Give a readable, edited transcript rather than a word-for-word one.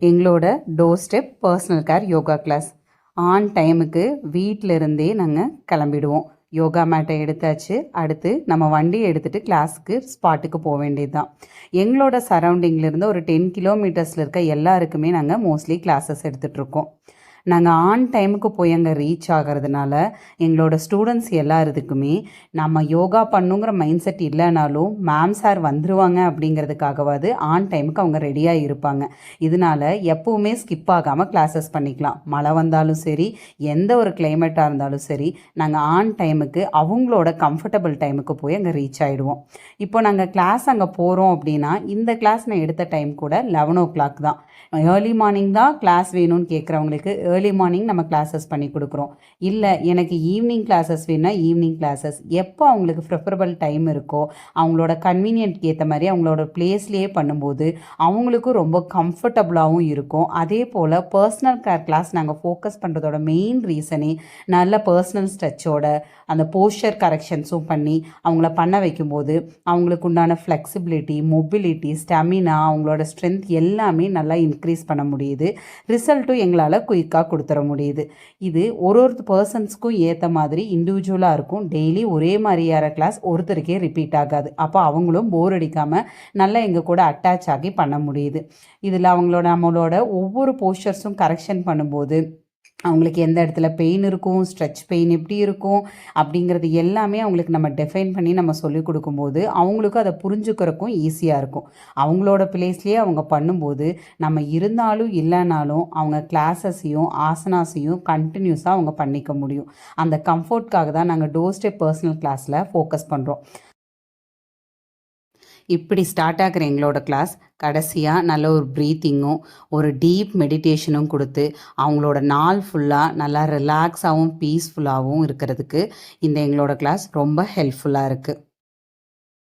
எங்களோட door step personal care yoga class on டைமுக்கு வீட்டில் இருந்தே நாங்கள் கிளம்பிடுவோம். யோகா மேட்டை எடுத்தாச்சு. அடுத்து நம்ம வண்டியை எடுத்துகிட்டு கிளாஸுக்கு ஸ்பாட்டுக்கு போக வேண்டியது தான். எங்களோட சரௌண்டிங்கில் ஒரு 10 கிலோமீட்டர்ஸில் இருக்க எல்லாருக்குமே நாங்கள் மோஸ்ட்லி கிளாஸஸ் எடுத்துகிட்ருக்கோம். நாங்கள் ஆன் டைமுக்கு போய் அங்கே ரீச் ஆகிறதுனால எங்களோட ஸ்டூடெண்ட்ஸ் எல்லாருக்குமே நம்ம யோகா பண்ணுங்கிற மைண்ட் செட் இல்லைனாலும் மேம் சார் வந்துடுவாங்க அப்படிங்கிறதுக்காகவாது ஆன் டைமுக்கு அவங்க ரெடியாக இருப்பாங்க. இதனால் எப்போவுமே ஸ்கிப் ஆகாமல் கிளாஸஸ் பண்ணிக்கலாம். மழை வந்தாலும் சரி, எந்த ஒரு கிளைமேட்டாக இருந்தாலும் சரி, நாங்கள் ஆன் டைமுக்கு அவங்களோட கம்ஃபர்டபுள் டைமுக்கு போய் அங்கே ரீச் ஆகிடுவோம். இப்போ நாங்கள் கிளாஸ் அங்கே போகிறோம் அப்படின்னா இந்த கிளாஸ் நான் எடுத்த டைம் கூட 11 o'clock தான். ஏர்லி மார்னிங் தான் கிளாஸ் வேணும்னு கேட்குறவங்களுக்கு ஏர்லி மார்னிங் நம்ம கிளாஸஸ் பண்ணி கொடுக்குறோம். இல்லை எனக்கு ஈவினிங் கிளாஸஸ் வேணும்னா ஈவினிங் கிளாஸஸ், எப்போ அவங்களுக்கு ப்ரிஃபரபிள் டைம் இருக்கோ அவங்களோட கன்வீனியன்ட்க்கு ஏற்ற மாதிரி அவங்களோட பிளேஸ்லேயே பண்ணும்போது அவங்களுக்கும் ரொம்ப கம்ஃபர்டபுளாகவும் இருக்கும். அதே போல் பர்சனல் கேர் கிளாஸ் நாங்கள் ஃபோக்கஸ் பண்ணுறதோட மெயின் ரீசனே நல்ல பர்சனல் ஸ்ட்ரெச்சோட அந்த போஸ்டர் கரெக்ஷன்ஸும் பண்ணி அவங்கள பண்ண வைக்கும்போது அவங்களுக்கு உண்டான ஃப்ளெக்சிபிலிட்டி, மொபிலிட்டி, ஸ்டெமினா, அவங்களோட ஸ்ட்ரென்த் எல்லாமே நல்லா இன்க்ரீஸ் பண்ண முடியுது. ரிசல்ட்டும் எங்களால் குயிக்காக கொடுத்துட முடியுது. இது ஒரு பர்சன்ஸ்க்கும் ஏற்ற மாதிரி இண்டிவிஜுவலாக இருக்கும். டெய்லி ஒரே மாதிரியான கிளாஸ் ஒருத்தருக்கே ரிப்பீட் ஆகாது. அப்போ அவங்களும் போர் அடிக்காமல் நல்லா எங்கள் கூட அட்டாச் ஆகி பண்ண முடியுது. இதில் நம்மளோட ஒவ்வொரு போஸ்டர்ஸும் கரெக்ஷன் பண்ணும்போது அவங்களுக்கு எந்த இடத்துல பெயின் இருக்கும், ஸ்ட்ரெச் பெயின் எப்படி இருக்கும் அப்படிங்கிறது எல்லாமே அவங்களுக்கு நம்ம டிஃபைன் பண்ணி நம்ம சொல்லிக் கொடுக்கும்போது அவங்களுக்கும் அதை புரிஞ்சுக்கிறதுக்கும் ஈஸியாக இருக்கும். அவங்களோட பிளேஸ்லேயே அவங்க பண்ணும்போது நம்ம இருந்தாலும் இல்லைனாலும் அவங்க கிளாஸஸையும் ஆசனாஸையும் கண்டினியூஸாக அவங்க பண்ணிக்க முடியும். அந்த கம்ஃபர்ட்காக தான் நாங்கள் டோர் ஸ்டெப் பர்சனல் கிளாஸில் ஃபோக்கஸ் பண்ணுறோம். இப்படி ஸ்டார்ட் ஆகிற எங்களோட கிளாஸ் கடைசியாக நல்ல ஒரு ப்ரீத்திங்கும் ஒரு டீப் மெடிடேஷனும் கொடுத்து அவங்களோட நாள் ஃபுல்லாக நல்லா ரிலாக்ஸாகவும் பீஸ்ஃபுல்லாகவும் இருக்கிறதுக்கு இந்த எங்களோட கிளாஸ் ரொம்ப ஹெல்ப்ஃபுல்லாக இருக்குது.